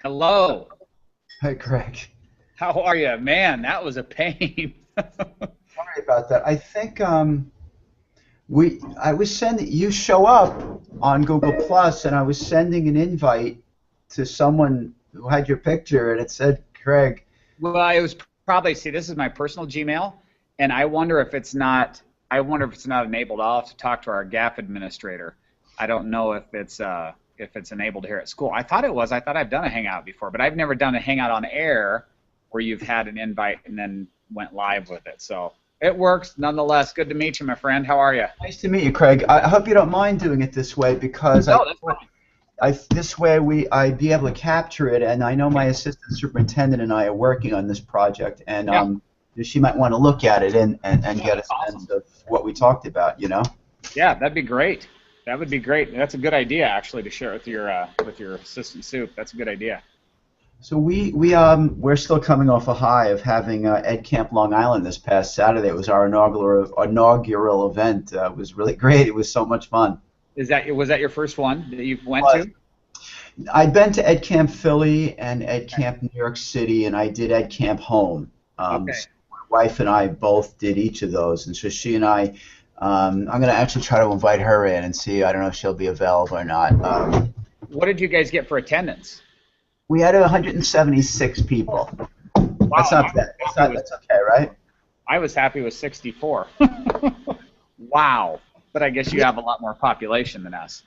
Hello. Hey, Greg. How are you? Man, that was a pain. Sorry about that. I think I was sending you show up on Google Plus, and I was sending an invite to someone who had your picture, and it said Greg. Well, it was probably, see, this is my personal Gmail, and I wonder if it's not enabled. I'll have to talk to our GAF administrator. I don't know if it's enabled here at school. I thought it was. I thought I've done a Hangout before, but I've never done a Hangout on air where you've had an invite and then went live with it. So it works nonetheless. Good to meet you, my friend. How are you? Nice to meet you, Craig. I hope you don't mind doing it this way because No, that's fine. this way I'd be able to capture it, and I know my assistant superintendent and I are working on this project, and Yeah, she might want to look at it and yeah, get a that's awesome. sense of what we talked about. Yeah, that'd be great. That would be great. That's a good idea, actually, to share with your assistant soup. That's a good idea. So we're still coming off a high of having EdCamp Long Island this past Saturday. It was our inaugural event. It was really great. It was so much fun. Was that your first one that you went But to? I'd been to EdCamp Philly and Okay. EdCamp New York City, and I did EdCamp Home. Okay. So my wife and I both did each of those, and so she and I'm going to actually try to invite her in and see. I don't know if she'll be available or not. What did you guys get for attendance? We had 176 people. Wow, That's not bad. That's okay, right? I was happy with 64. Wow. But I guess you have a lot more population than us.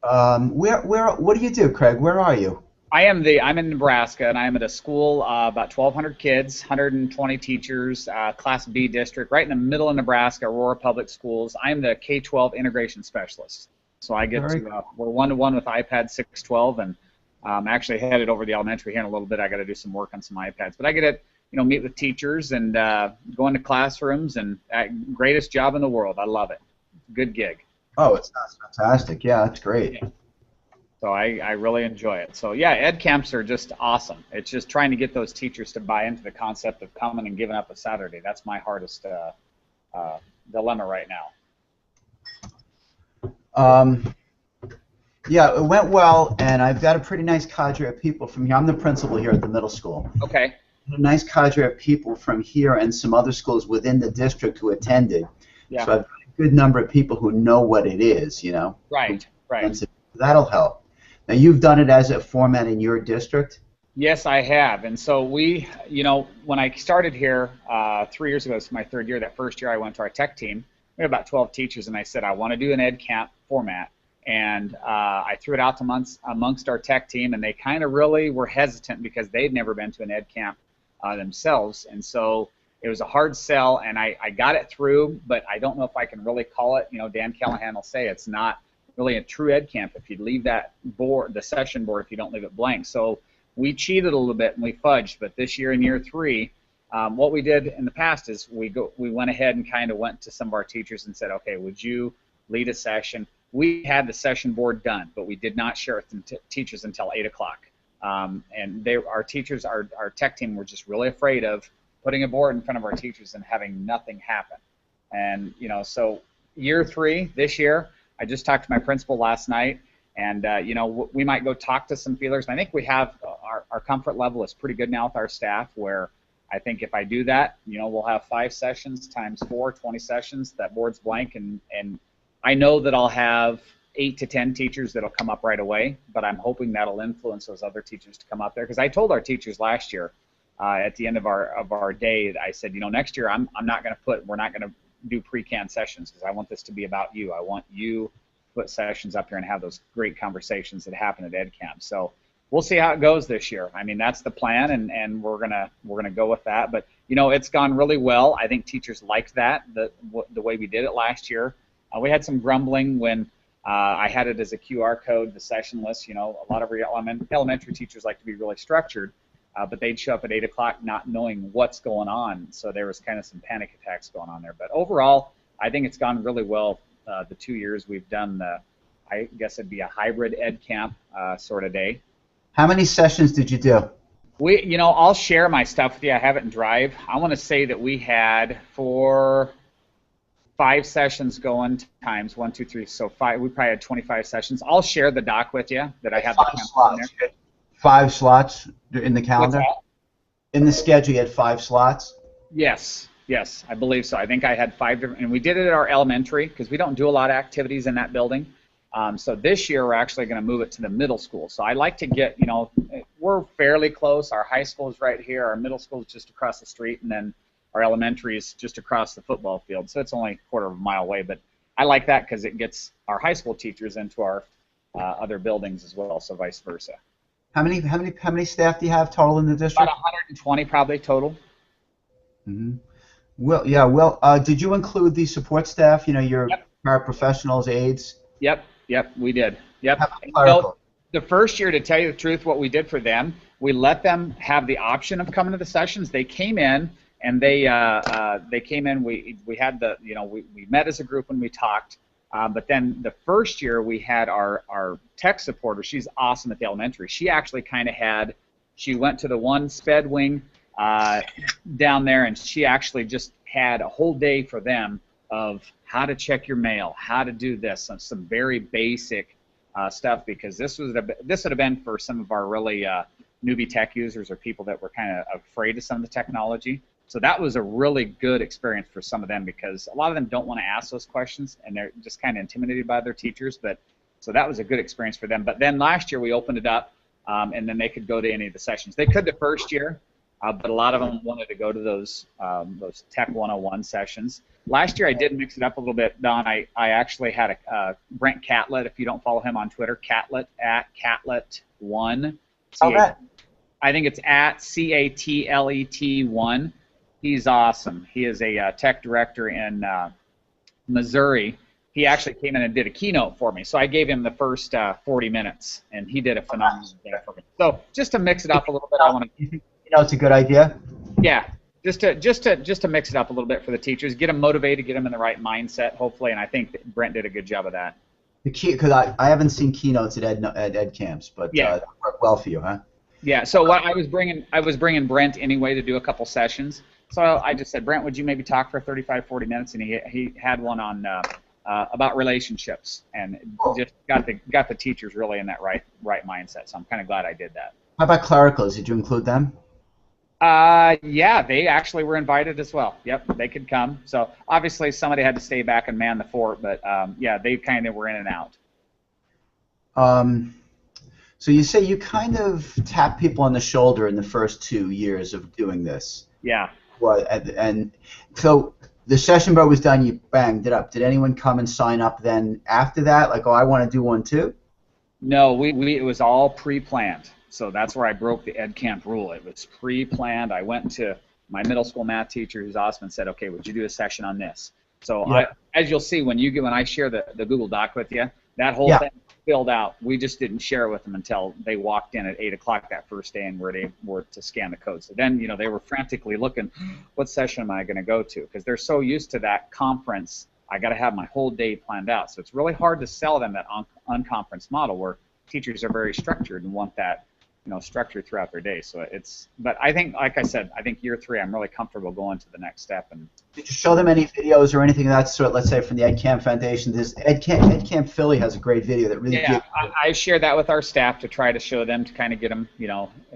What do you do, Craig? Where are you? I'm in Nebraska, and I'm at a school, about 1,200 kids, 120 teachers, Class B district, right in the middle of Nebraska, Aurora Public Schools. I'm the K-12 integration specialist. So I get Very to, we're one-to-one with iPad 612, and actually headed over the elementary here in a little bit. I got to do some work on some iPads, but I get to, meet with teachers and go into classrooms, and greatest job in the world. I love it. Good gig. Oh, it sounds fantastic. Yeah, that's great. Yeah. So I really enjoy it. So yeah, ed camps are just awesome. It's just trying to get those teachers to buy into the concept of coming and giving up a Saturday. That's my hardest dilemma right now. Um, yeah, it went well, and I've got a pretty nice cadre of people from here. I'm the principal here at the middle school. Okay. A nice cadre of people from here and some other schools within the district who attended. Yeah. So I've got a good number of people who know what it is. Right. Right. That'll help. Now, you've done it as a format in your district? Yes, I have. And so when I started here 3 years ago, it's my third year. That first year I went to our tech team. We had about 12 teachers, and I said I want to do an ed camp format. And I threw it out to amongst our tech team, and they kind of really were hesitant because they'd never been to an ed camp themselves. And so it was a hard sell, and I got it through, but I don't know if I can really call it. Dan Callahan will say it's not really a true ed camp if you leave that board, the session board, if you don't leave it blank. So we cheated a little bit and we fudged, but this year in year three, what we did in the past is we went ahead and kind of went to some of our teachers and said, okay, would you lead a session? We had the session board done, but we did not share it to teachers until 8 o'clock. And our teachers, our tech team, were just really afraid of putting a board in front of our teachers and having nothing happen. And so year three this year, I just talked to my principal last night, and we might go talk to some feelers. And I think we have our comfort level is pretty good now with our staff, where I think if I do that, we'll have 5 sessions times 4, 20 sessions. That board's blank, and I know that I'll have 8 to 10 teachers that'll come up right away, but I'm hoping that'll influence those other teachers to come up there. Because I told our teachers last year, at the end of our day, I said, next year we're not going to do pre-canned sessions because I want this to be about you. I want you to put sessions up here and have those great conversations that happen at EdCamp. So we'll see how it goes this year. I mean, that's the plan, and we're gonna go with that. But it's gone really well. I think teachers liked that the way we did it last year. We had some grumbling when I had it as a QR code, the session list. A lot of elementary teachers like to be really structured. But they'd show up at 8 o'clock not knowing what's going on, so there was kind of some panic attacks going on there. But overall, I think it's gone really well. The 2 years we've done I guess it'd be a hybrid ed camp sort of day. How many sessions did you do? I'll share my stuff with you. I have it in Drive. I want to say that we had 5 sessions going times 1, 2, 3, so 5. We probably had 25 sessions. I'll share the doc with you that I have the camp on there. 5 slots in the What's calendar? that? In the schedule, you had 5 slots? Yes, yes, I believe so. I think I had 5 different, and we did it at our elementary because we don't do a lot of activities in that building. So this year we're actually going to move it to the middle school. So I like to get, we're fairly close. Our high school is right here. Our middle school is just across the street, and then our elementary is just across the football field. So it's only a quarter of a mile away. But I like that because it gets our high school teachers into our other buildings as well. So vice versa. How many staff do you have total in the About district? 120 probably total. Hmm. Well, yeah. Well, did you include the support staff? Your Yep. paraprofessionals, aides. Yep, we did. Yep. How about And, clerical? the first year, to tell you the truth, what we did for them, we let them have the option of coming to the sessions. They came in, and they came in. We had we met as a group and we talked. But then the first year we had our tech supporter. She's awesome at the elementary. She actually she went to the one sped wing down there, and she actually just had a whole day for them of how to check your mail, how to do this, some very basic stuff, because this would have been for some of our really newbie tech users or people that were kind of afraid of some of the technology. So that was a really good experience for some of them, because a lot of them don't want to ask those questions and they're just kind of intimidated by their teachers. But so that was a good experience for them. But then last year we opened it up, and then they could go to any of the sessions. They could the first year, but a lot of them wanted to go to those Tech 101 sessions. Last year I did mix it up a little bit, Don. I actually had Brent Catlett, if you don't follow him on Twitter, Catlett at Catlett1. Oh, that. I think it's at CATLET1. He's awesome. He is a tech director in Missouri. He actually came in and did a keynote for me. So I gave him the first 40 minutes, and he did a phenomenal job for me. So just to mix it up a little bit, I want to. You think it's a good idea? Yeah, just to mix it up a little bit for the teachers, get them motivated, get them in the right mindset, hopefully. And I think that Brent did a good job of that. The key, because I haven't seen keynotes at ed camps, but Yeah. that worked well for you, huh? Yeah. So what I was bringing Brent anyway to do a couple sessions. So I just said, Brent, would you maybe talk for 35, 40 minutes? And he had one on about relationships, and just got the teachers really in that right mindset. So I'm kind of glad I did that. How about clericals? Did you include them? Yeah, they actually were invited as well. Yep, they could come. So obviously somebody had to stay back and man the fort, but yeah, they kind of were in and out. So you say you kind of tap people on the shoulder in the first 2 years of doing this. Yeah. What and so the session bar was done. You banged it up. Did anyone come and sign up then after that? Like, oh, I want to do one too. No, it was all pre-planned. So that's where I broke the EdCamp rule. It was pre-planned. I went to my middle school math teacher, who's awesome, and said, okay, would you do a session on this? So Yeah. as you'll see when I share the Google Doc with you, that whole thing filled out. We just didn't share it with them until they walked in at 8 o'clock that first day and were to scan the code. So then, they were frantically looking, what session am I going to go to? Because they're so used to that conference, I got to have my whole day planned out. So it's really hard to sell them that unconference model where teachers are very structured and want that structure throughout their day. So but I think, like I said, I think year 3, I'm really comfortable going to the next step. And did you show them any videos or anything of that sort? Let's say from the EdCamp Foundation. This EdCamp Philly has a great video that really. Yeah, I share that with our staff to try to show them, to kind of get them,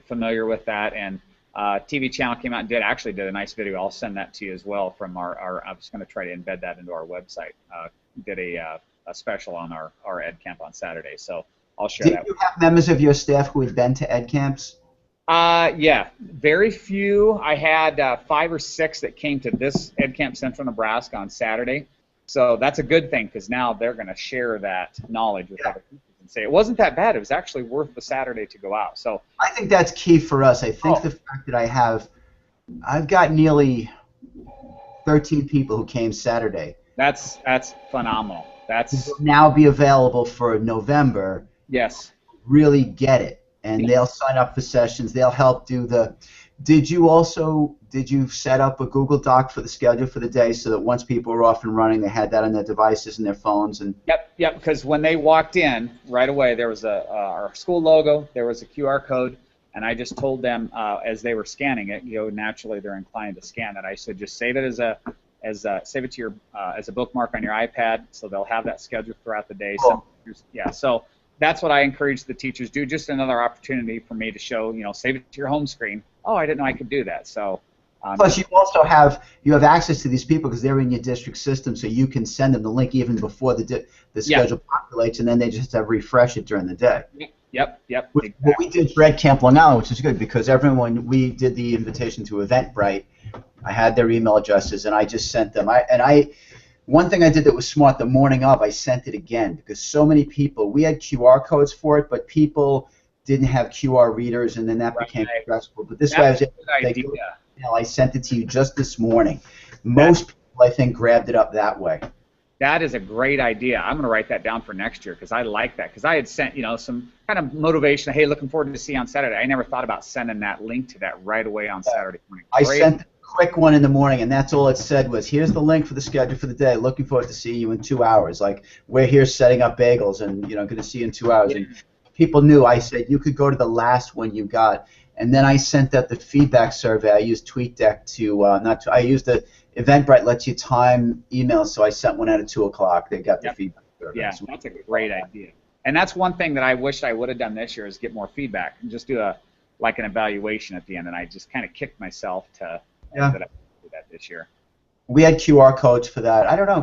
familiar with that. And TV channel came out and actually did a nice video. I'll send that to you as well from our I was going to try to embed that into our website. Did a special on our EdCamp on Saturday. So I'll share that. Did you have members of your staff who had been to EdCamps? Yeah, very few. I had 5 or 6 that came to this EdCamp Central Nebraska on Saturday. So that's a good thing, because now they're going to share that knowledge with other people and say, it wasn't that bad. It was actually worth the Saturday to go out. So I think that's key for us. I think the fact that I've got nearly 13 people who came Saturday. That's phenomenal. That's now be available for November. Yes. Really get it, and they'll sign up for sessions. They'll help do the. Did you set up a Google Doc for the schedule for the day so that once people were off and running, they had that on their devices and their phones? And Yep. Because when they walked in right away, there was our school logo, there was a QR code, and I just told them as they were scanning it, naturally they're inclined to scan it. I said just save it save it to your as a bookmark on your iPad, so they'll have that scheduled throughout the day. Cool. So that's what I encourage the teachers do. Just another opportunity for me to show, save it to your home screen. Oh, I didn't know I could do that. So. Plus, you also have access to these people because they're in your district system, so you can send them the link even before the schedule populates, and then they just have to refresh it during the day. Yep. Exactly. What we did for EdCamp Long Island, which is good because we did the invitation to Eventbrite. I had their email addresses, and I just sent them. One thing I did that was smart, the morning of, I sent it again because so many people, we had QR codes for it, but people didn't have QR readers, and then that became stressful. But this way, I was able to take it. I sent it to you just this morning. Most people, I think, grabbed it up that way. That is a great idea. I'm going to write that down for next year because I like that. Because I had sent, some kind of motivation. Hey, looking forward to see you on Saturday. I never thought about sending that link to that right away on Saturday morning. I sent a quick one in the morning, and that's all it said was, here's the link for the schedule for the day. Looking forward to seeing you in 2 hours. Like, we're here setting up bagels, and, going to see you in 2 hours. Yeah. And people knew. I said, you could go to the last one you got. And then I sent out the feedback survey. I used TweetDeck I used the Eventbrite lets you time emails, so I sent one out at 2 o'clock. They got the feedback survey. Yeah, that's a great idea. And that's one thing that I wish I would have done this year is get more feedback and just do an evaluation at the end. And I just kind of kicked myself that I did that this year. We had QR codes for that. I don't know.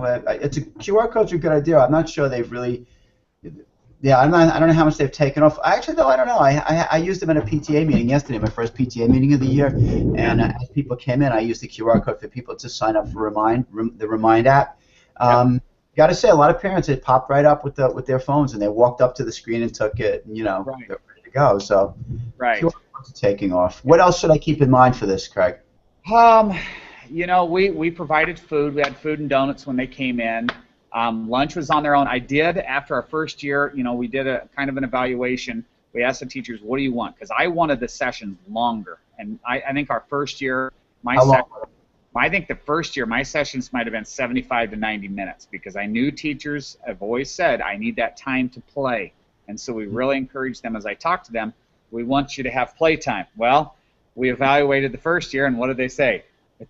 QR codes are a good idea. I'm not sure they've really. Yeah, I don't know how much they've taken off. Actually, though, I don't know. I used them in a PTA meeting yesterday, my first PTA meeting of the year. And as people came in, I used the QR code for people to sign up for the Remind app. Got to say, a lot of parents, it popped right up with their phones, and they walked up to the screen and took it, and they're ready to go. So QR codes are taking off. What else should I keep in mind for this, Craig? We provided food. We had food and donuts when they came in. Lunch was on their own. I did, after our first year, we did a kind of an evaluation. We asked the teachers, what do you want? Because I wanted the sessions longer. And I think our first year, I think the first year, my sessions might have been 75 to 90 minutes because I knew teachers have always said, I need that time to play. And so we really encouraged them as I talked to them, we want you to have playtime. Well, we evaluated the first year, and what did they say?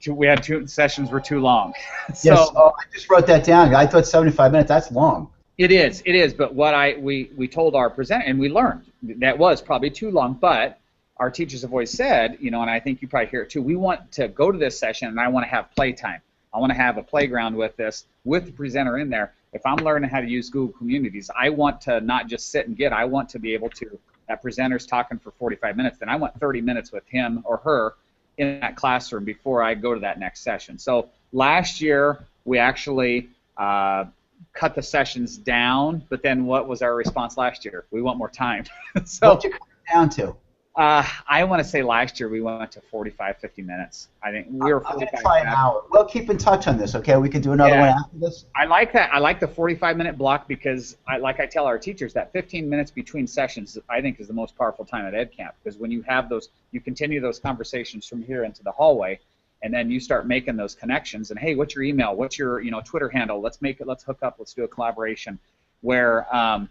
We had 2 sessions were too long. So, yes, I just wrote that down. I thought 75 minutes, that's long. It is. But what we told our presenter, and we learned that was probably too long, but our teachers have always said, and I think you probably hear it too, we want to go to this session and I want to have playtime. I want to have a playground with this, with the presenter in there. If I'm learning how to use Google Communities, I want to not just sit and get, I want to be able to, that presenter's talking for 45 minutes, then I want 30 minutes with him or her in that classroom before I go to that next session. So last year we actually cut the sessions down, but then what was our response last year? We want more time. So what'd you cut it down to? I want to say last year we went to 45, 50 minutes. I think we were 45. I'm going to try an hour. We'll keep in touch on this, okay? We can do another one after this. I like that. I like the 45-minute block because, like I tell our teachers, that 15 minutes between sessions, I think, is the most powerful time at EdCamp because when you have those, you continue those conversations from here into the hallway, and then you start making those connections. And hey, what's your email? What's your Twitter handle? Let's hook up. Let's do a collaboration. Where I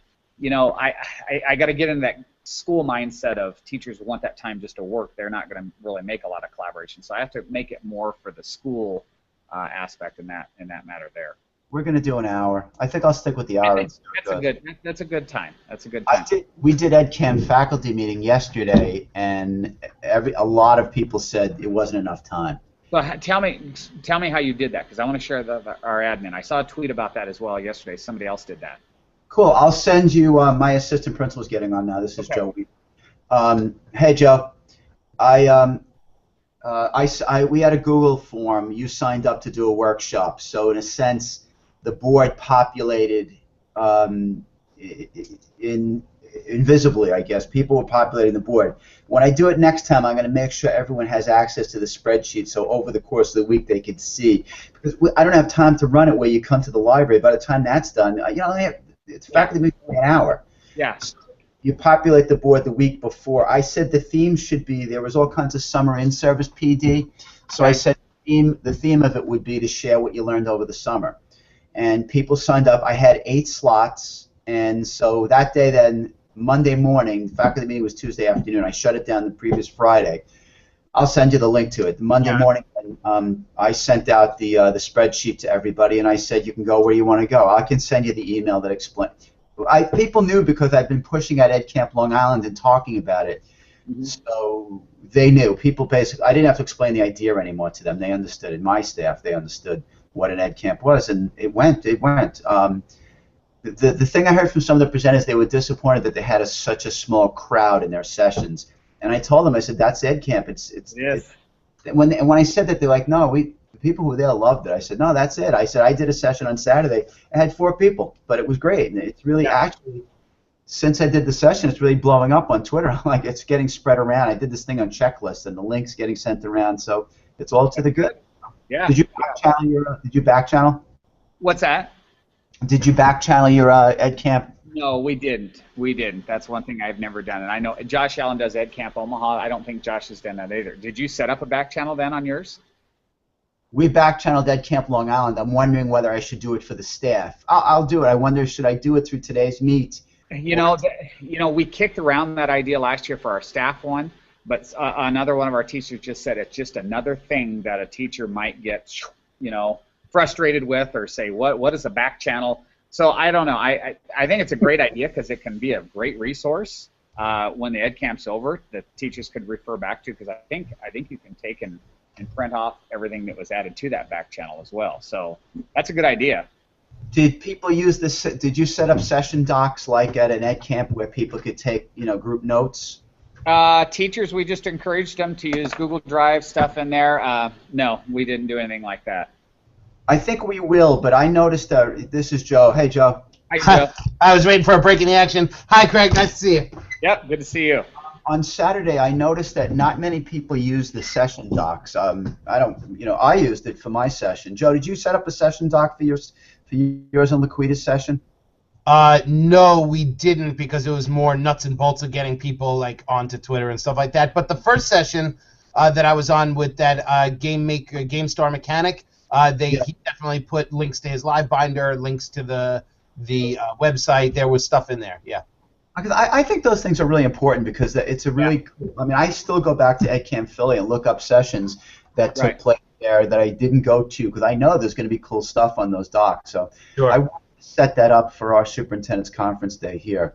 got to get into that school mindset of teachers want that time just to work. They're not going to really make a lot of collaboration. So I have to make it more for the school aspect in that matter there. We're going to do an hour. I think I'll stick with the hour. That's a good time. That's a good time. We did EdCamp faculty meeting yesterday, and a lot of people said it wasn't enough time. Well, tell me how you did that because I want to share our admin. I saw a tweet about that as well yesterday. Somebody else did that. Cool. I'll send you. My assistant principal's getting on now. This is Joe. Hey, Joe. We had a Google form. You signed up to do a workshop. So in a sense, the board populated invisibly, I guess. People were populating the board. When I do it next time, I'm going to make sure everyone has access to the spreadsheet so over the course of the week they can see. Because I don't have time to run it where you come to the library. By the time that's done, it's faculty meeting for an hour. Yeah. So you populate the board the week before. I said the theme should be, there was all kinds of summer in-service PD. So I said the theme of it would be to share what you learned over the summer. And people signed up. I had 8 slots. And so that day then, Monday morning, faculty meeting was Tuesday afternoon. I shut it down the previous Friday. I'll send you the link to it. Monday morning, I sent out the spreadsheet to everybody, and I said you can go where you want to go. I can send you the email that explains. People knew because I've been pushing at EdCamp Long Island and talking about it. Mm-hmm. So they knew. People basically, I didn't have to explain the idea anymore to them. They understood. In my staff, they understood what an EdCamp was, and it went. The thing I heard from some of the presenters, they were disappointed that they had such a small crowd in their sessions. And I told them, I said, that's EdCamp. Yes. When I said that, they're like, no, the people who were there loved it. I said, no, that's it. I said, I did a session on Saturday. I had 4 people, but it was great. And it's really actually, since I did the session, it's really blowing up on Twitter. Like, it's getting spread around. I did this thing on Checklist, and the link's getting sent around. So it's all to the good. Yeah. Did you back channel? What's that? Did you back channel your EdCamp? No, we didn't. We didn't. That's one thing I've never done. And I know Josh Allen does EdCamp Omaha. I don't think Josh has done that either. Did you set up a back channel then on yours? We back channeled EdCamp Long Island. I'm wondering whether I should do it for the staff. I'll do it. I wonder, should I do it through today's meet? We kicked around that idea last year for our staff one, but another one of our teachers just said it's just another thing that a teacher might get, frustrated with, or say, what is a back channel? So I don't know. I think it's a great idea because it can be a great resource when the EdCamp's over that teachers could refer back to, because I think you can take and print off everything that was added to that back channel as well. So that's a good idea. Did people use this? Did you set up session docs like at an EdCamp where people could take group notes? Teachers, we just encouraged them to use Google Drive stuff in there. No, we didn't do anything like that. I think we will, but I noticed this is Joe. Hey, Joe. Hi, Joe. I was waiting for a break in the action. Hi, Craig. Nice to see you. Yep, good to see you. On Saturday, I noticed that not many people use the session docs. I used it for my session. Joe, did you set up a session doc for yours on Laquita's session? No, we didn't, because it was more nuts and bolts of getting people onto Twitter and stuff like that. But the first session that I was on with that Game Star mechanic, he definitely put links to his live binder, links to the website. There was stuff in there, yeah. Because I think those things are really important, because it's a really cool, I still go back to EdCamp Philly and look up sessions that took place there that I didn't go to, because I know there's going to be cool stuff on those docs. So I want to set that up for our superintendent's conference day here.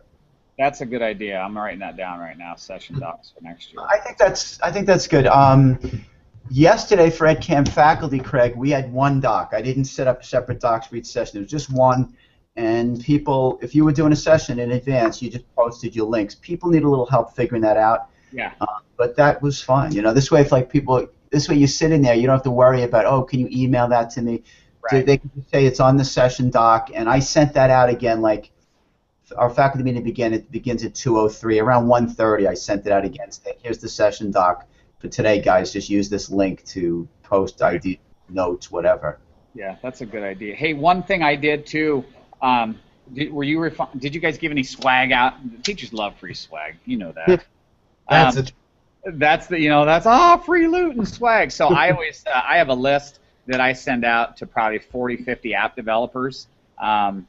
That's a good idea. I'm writing that down right now, session docs for next year. I think that's good. Yesterday for EdCamp faculty, Craig, we had one doc. I didn't set up separate docs for each session. It was just one. And people, if you were doing a session in advance, you just posted your links. People need a little help figuring that out. Yeah. But that was fun. This way, this way you sit in there, you don't have to worry about, oh, can you email that to me? Right. They can just say it's on the session doc, and I sent that out again. Our faculty meeting begins at 2:03. Around 1:30, I sent it out again. Saying, here's the session doc for today, guys. Just use this link to post ID notes, whatever. Yeah, that's a good idea. Hey, one thing I did too. Did you guys give any swag out? Teachers love free swag. You know that. That's free loot and swag. So I always I have a list that I send out to probably 40, 50 app developers, and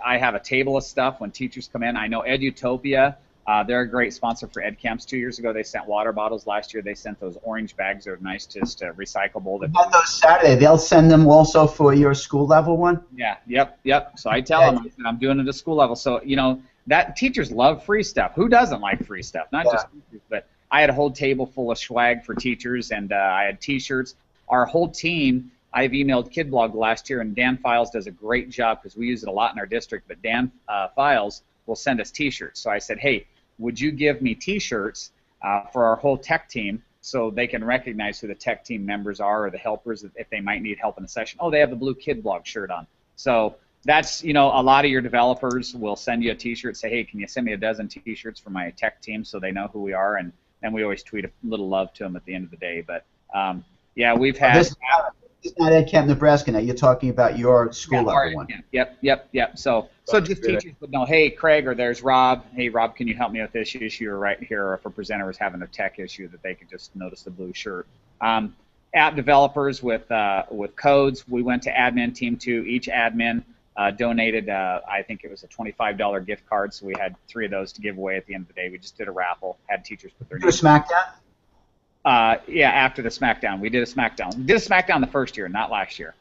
I have a table of stuff when teachers come in. I know EdUtopia. They're a great sponsor for EdCamps. 2 years ago, they sent water bottles. Last year, they sent those orange bags. They're nice, just recyclable. On those Saturday, they'll send them also for your school level one? Yeah, yep. So I tell them, I'm doing it at school level. So, that teachers love free stuff. Who doesn't like free stuff? Not just teachers, but I had a whole table full of swag for teachers, and I had T-shirts. Our whole team, I've emailed KidBlog last year, and Dan Files does a great job because we use it a lot in our district, but Dan Files will send us T-shirts. So I said, hey, would you give me T-shirts for our whole tech team so they can recognize who the tech team members are or the helpers if they might need help in a session? Oh, they have the blue KidBlog shirt on. So that's, a lot of your developers will send you a T-shirt, say, hey, can you send me a dozen T-shirts for my tech team so they know who we are? And we always tweet a little love to them at the end of the day. But, we've had... This is not EdCamp Nebraska now. You're talking about your school level one. Yep. So just teachers would know, hey, Craig, or there's Rob. Hey, Rob, can you help me with this issue? Or right here, or if a presenter is having a tech issue, that they could just notice the blue shirt. App developers with codes, we went to admin team 2. Each admin donated, I think it was a $25 gift card, so we had 3 of those to give away at the end of the day. We just did a raffle, had teachers put their names. SmackDown? After the SmackDown. We did a SmackDown. We did a SmackDown the first year, not last year.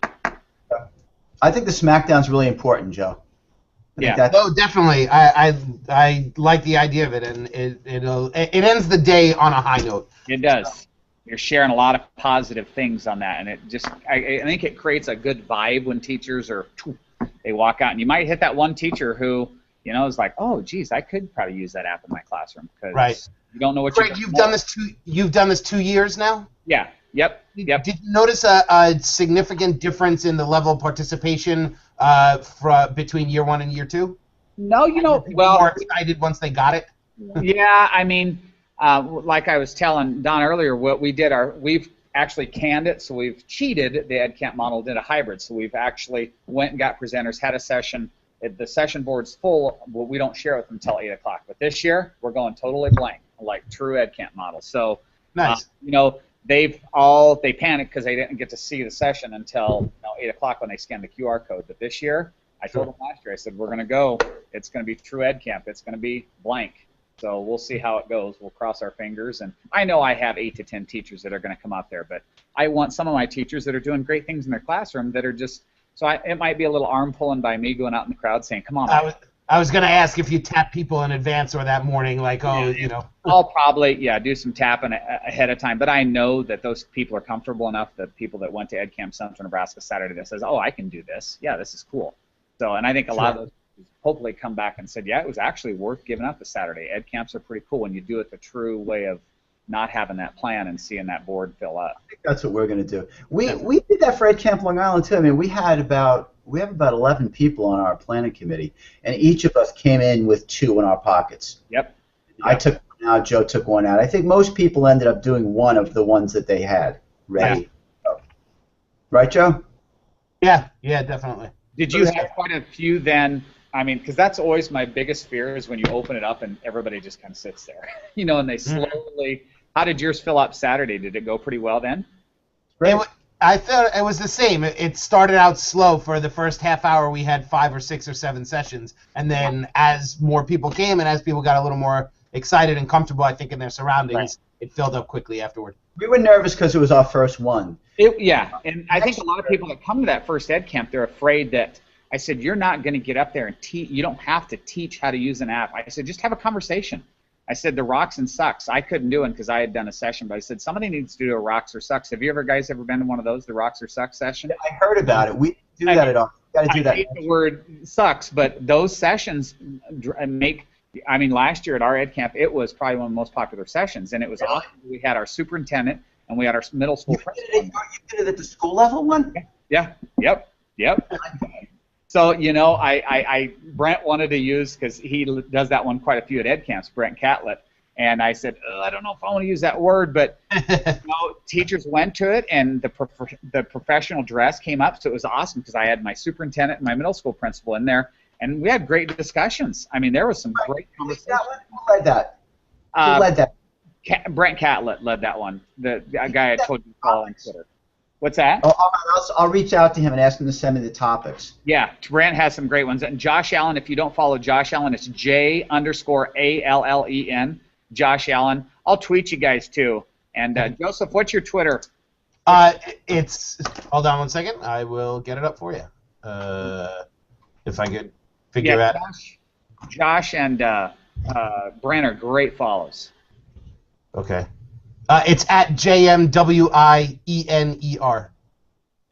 I think the SmackDown's really important, Joe. Yeah. No, definitely. I like the idea of it, and it ends the day on a high note. It does. You're sharing a lot of positive things on that, and it just I think it creates a good vibe when teachers they walk out, and you might hit that one teacher who is like, oh, geez, I could probably use that app in my classroom because you don't know what Craig, you've done this 2 years now. Yeah. Yep. Did you notice a significant difference in the level of participation between year 1 and year 2? No, more excited once they got it. Yeah, I mean, like I was telling Don earlier, what we did we've actually canned it, so we've cheated the EdCamp model, did a hybrid, so we've actually went and got presenters, had a session. The session board's full, but we don't share it with them until 8 o'clock. But this year, we're going totally blank, like true EdCamp model. So, nice. they panicked because they didn't get to see the session until 8 o'clock when they scanned the QR code. But this year, I told them last year, I said, we're going to go. It's going to be true EdCamp. It's going to be blank. So we'll see how it goes. We'll cross our fingers. And I know I have 8 to 10 teachers that are going to come out there, but I want some of my teachers that are doing great things in their classroom that are just so it might be a little arm pulling by me going out in the crowd saying, come on. I was going to ask if you tap people in advance or that morning, like, I'll probably, do some tapping ahead of time, but I know that those people are comfortable enough, the people that went to EdCamp Central Nebraska Saturday that says, oh, I can do this. Yeah, this is cool. So, and I think a lot of those hopefully come back and said, yeah, it was actually worth giving up the Saturday. EdCamps are pretty cool when you do it the true way of not having that plan and seeing that board fill up. I think that's what we're going to do. We did that for EdCamp Long Island too. I mean, we have about 11 people on our planning committee, and each of us came in with 2 in our pockets. Yep. I took one out. Joe took one out. I think most people ended up doing one of the ones that they had ready. Yeah. Right, Joe? Yeah, definitely. Did you have quite a few then? I mean, because that's always my biggest fear is when you open it up and everybody just kind of sits there, and they slowly. How did yours fill up Saturday? Did it go pretty well then? I thought it was the same. It started out slow for the first half hour. We had 5 or 6 or 7 sessions, and then as more people came and as people got a little more excited and comfortable, I think, in their surroundings, it filled up quickly afterward. We were nervous because it was our first one. And I think a lot of people that come to that first EdCamp, they're afraid that. I said, you're not going to get up there and teach. You don't have to teach how to use an app. I said, just have a conversation. I said, the rocks and sucks. I couldn't do it because I had done a session, but I said, somebody needs to do a rocks or sucks. Have you guys ever been to one of those, the rocks or sucks session? I heard about it. We do that at all. Got to do that. I hate the word sucks, but those sessions last year at our EdCamp, it was probably one of the most popular sessions, and it was awesome. We had our superintendent, and we had our middle school principal. You did it at the school level one? Yeah. Yep. So, Brent wanted to use, because he does that one quite a few at EdCamps, Brent Catlett, and I said, I don't know if I want to use that word, but teachers went to it, and the professional dress came up, so it was awesome, because I had my superintendent and my middle school principal in there, and we had great discussions. I mean, there was some great conversations. Who led that? Who led that? Brent Catlett led that one, the guy I told you to follow on Twitter. What's that? I'll reach out to him and ask him to send me the topics. Yeah, Brent has some great ones. And Josh Allen, if you don't follow Josh Allen, it's J_ALLEN, Josh Allen. I'll tweet you guys too. And Joseph, what's your Twitter? It's hold on one second. I will get it up for you. If I could figure out. Josh and Brent are great follows. Okay. It's at JMWIENER.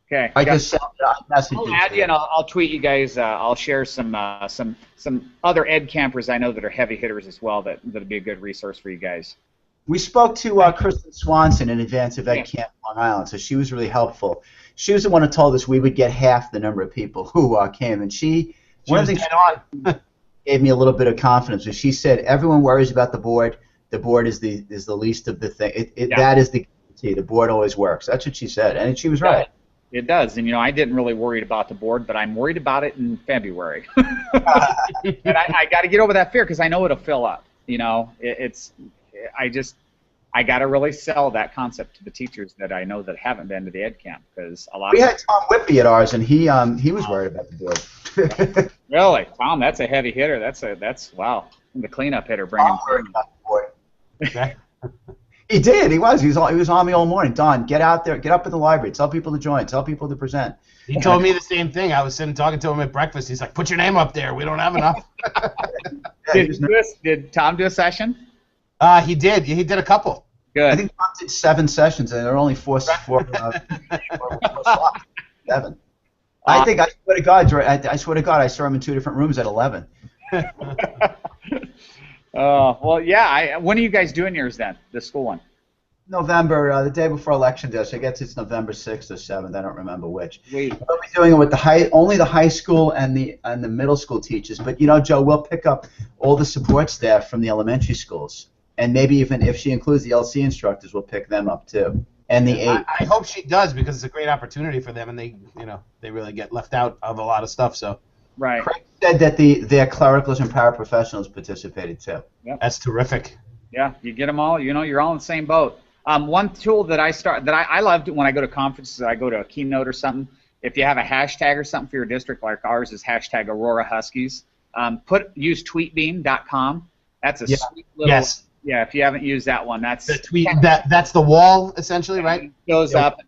Okay. I just sent a message. I'll add you and I'll tweet you guys. I'll share some other ed campers I know that are heavy hitters as well that'll be a good resource for you guys. We spoke to Kristen Swanson in advance of EdCamp Long Island, so she was really helpful. She was the one who told us we would get half the number of people who came, and one of the things gave me a little bit of confidence. She said everyone worries about the board. The board is the least of the thing. That is the key. The board always works. That's what she said, and she was right. It does, and I didn't really worry about the board, but I'm worried about it in February. And I got to get over that fear because I know it'll fill up. I got to really sell that concept to the teachers that I know that haven't been to the EdCamp because a lot. We had Tom Whitby at ours, and he was worried about the board. Really, Tom? That's a heavy hitter. That's wow. The cleanup hitter bringing. I'm worried about the board. He did. He was. He was on me all morning. Don, get out there. Get up in the library. Tell people to join. Tell people to present. He told me the same thing. I was sitting talking to him at breakfast. He's like, "Put your name up there. We don't have enough." Did Tom do a session? He did. He did a couple. Good. I think Tom did 7 sessions, and there are only four slots. 7. I think, I swear to God, I saw him in 2 different rooms at 11. Well, yeah. When are you guys doing yours then? The school one? November, the day before election day. So I guess it's November 6th or 7th. I don't remember which. Sweet. We'll be doing it with only the high school and the middle school teachers. But you know, Joe, we'll pick up all the support staff from the elementary schools, and maybe even if she includes the LC instructors, we'll pick them up too. And the 8. I hope she does, because it's a great opportunity for them, and they really get left out of a lot of stuff. So. Right. Craig said that their clericals and paraprofessionals participated too. Yep. That's terrific. Yeah, you get them all. You're all in the same boat. One tool that I loved when I go to conferences, I go to a keynote or something. If you have a hashtag or something for your district, like ours is hashtag Aurora Huskies, use tweetbeam.com. That's a sweet little. Yes. Yeah, if you haven't used that one, that's the tweet. That's the wall essentially, right? It goes up.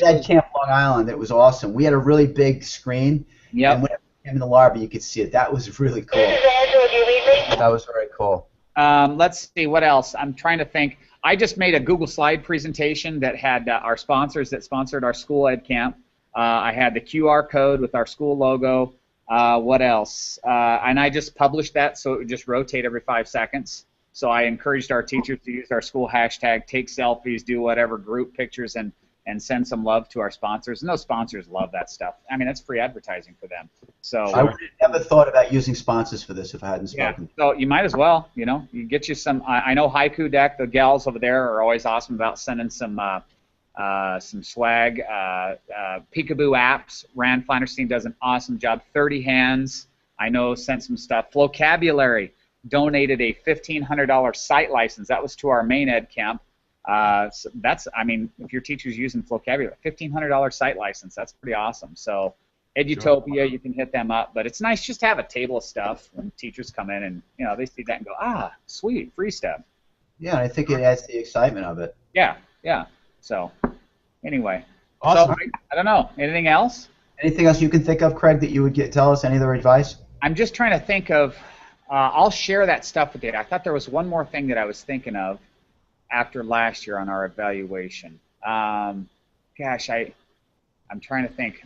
At Camp Long Island, it was awesome. We had a really big screen. Yeah. And when it came in the lobby, you could see it. That was really cool. That was very cool. Let's see what else. I'm trying to think. I just made a Google slide presentation that had our sponsors that sponsored our school EdCamp. I had the QR code with our school logo. What else? And I just published that so it would just rotate every 5 seconds. So I encouraged our teachers to use our school hashtag, take selfies, do whatever, group pictures, and send some love to our sponsors. And those sponsors love that stuff. I mean, it's free advertising for them. So I would have never thought about using sponsors for this if I hadn't spoken. Yeah, so you might as well, you get you some. I know Haiku Deck, the gals over there are always awesome about sending some swag. Peekaboo Apps, Rand Flanderstein does an awesome job. 30 Hands, I know, sent some stuff. Flocabulary donated a $1,500 site license. That was to our main EdCamp. So I mean, if your teacher's using Flocabulary, $1,500 site license, that's pretty awesome. So Edutopia, you can hit them up, but it's nice just to have a table of stuff when teachers come in and they see that and go, sweet, free stuff. Yeah, I think it adds the excitement of it. Yeah. So anyway, awesome. So, I don't know. Anything else? Anything else you can think of, Craig, that you would tell us? Any other advice? I'm just trying to think of. I'll share that stuff with you. I thought there was one more thing that I was thinking of after last year on our evaluation. I'm trying to think.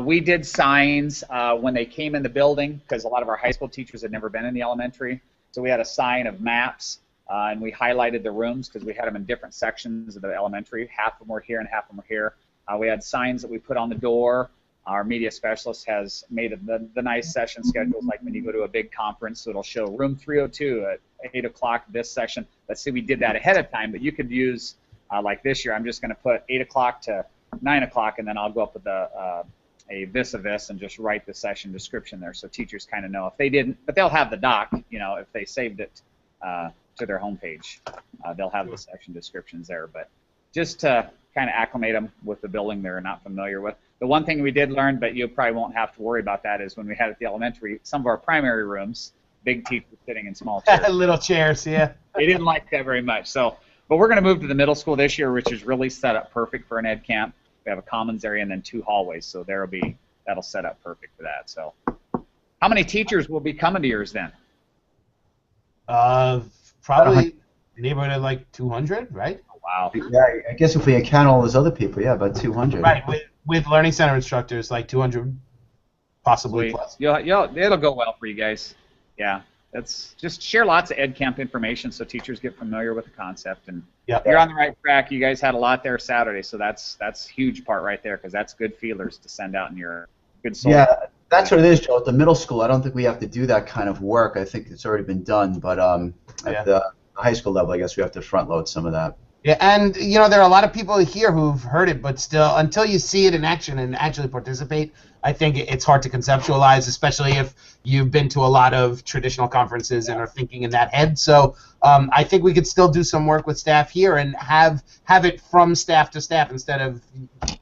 We did signs when they came in the building because a lot of our high school teachers had never been in the elementary. So we had a sign of maps, and we highlighted the rooms because we had them in different sections of the elementary. Half of them were here and half of them were here. We had signs that we put on the door. Our media specialist has made the nice session schedules, like when you go to a big conference, so it'll show room 302 at 8 o'clock this session. Let's see, we did that ahead of time, but you could use, like this year, I'm just going to put 8 o'clock to 9 o'clock, and then I'll go up with a this of this and just write the session description there so teachers kind of know. If they didn't, but they'll have the doc, if they saved it to their homepage, they'll have the session descriptions there. But just to kind of acclimate them with the building they're not familiar with. The one thing we did learn, but you probably won't have to worry about that, is when we had at the elementary, some of our primary rooms, big teachers sitting in small chairs. Little chairs, yeah. They didn't like that very much. So, but we're going to move to the middle school this year, which is really set up perfect for an EdCamp. We have a commons area and then 2 hallways, so that'll set up perfect for that. So, how many teachers will be coming to yours then? Probably neighborhood of like 200, right? Oh, wow. Yeah, I guess if we account all those other people, yeah, about 200. Right, with Learning Center instructors, like 200, possibly plus. It'll go well for you guys. Yeah, that's just share lots of EdCamp information so teachers get familiar with the concept, and you're on the right track. You guys had a lot there Saturday, so that's a huge part right there because that's good feelers to send out in your good soul. Yeah, that's what it is, Joe. At the middle school, I don't think we have to do that kind of work. I think it's already been done, but at the high school level, I guess we have to front load some of that. Yeah, and there are a lot of people here who've heard it, but still, until you see it in action and actually participate, I think it's hard to conceptualize, especially if you've been to a lot of traditional conferences and are thinking in that head. So I think we could still do some work with staff here and have it from staff to staff instead of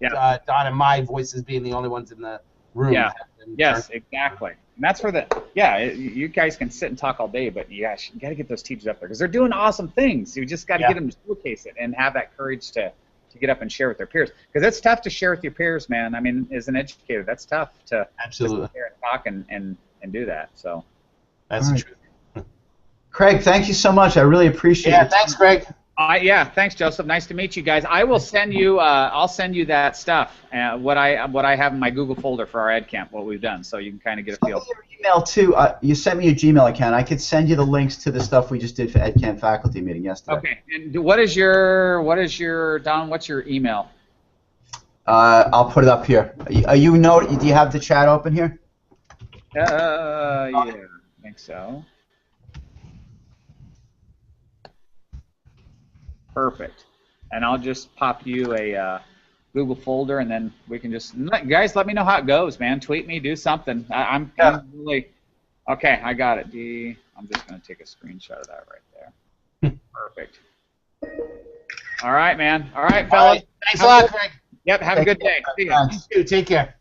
Don and my voices being the only ones in the room. Yeah. Yes, exactly. And that's for you guys can sit and talk all day, but you got to get those teachers up there because they're doing awesome things. You just got to get them to showcase it and have that courage to get up and share with their peers. Because it's tough to share with your peers, man. I mean, as an educator, that's tough to absolutely sit there and talk and do that. So that's the truth. Craig, thank you so much. I really appreciate it. Yeah, thanks, Greg. Thanks, Joseph. Nice to meet you guys. I will send you. I'll send you that stuff. What I have in my Google folder for our EdCamp, what we've done, so you can kind of get a feel. Send me your email too. You sent me your Gmail account. I could send you the links to the stuff we just did for EdCamp faculty meeting yesterday. Okay. And what is your Don? What's your email? I'll put it up here. Do you have the chat open here? Yeah, I think so. Perfect. And I'll just pop you a Google folder, and then we can just guys let me know how it goes, man. Tweet me, do something. I'm really okay. I got it. I'm just gonna take a screenshot of that right there. Perfect. All right, man. All right, fellas. Thanks a lot, Craig. Yep. Have a good day. See ya. You too. Take care.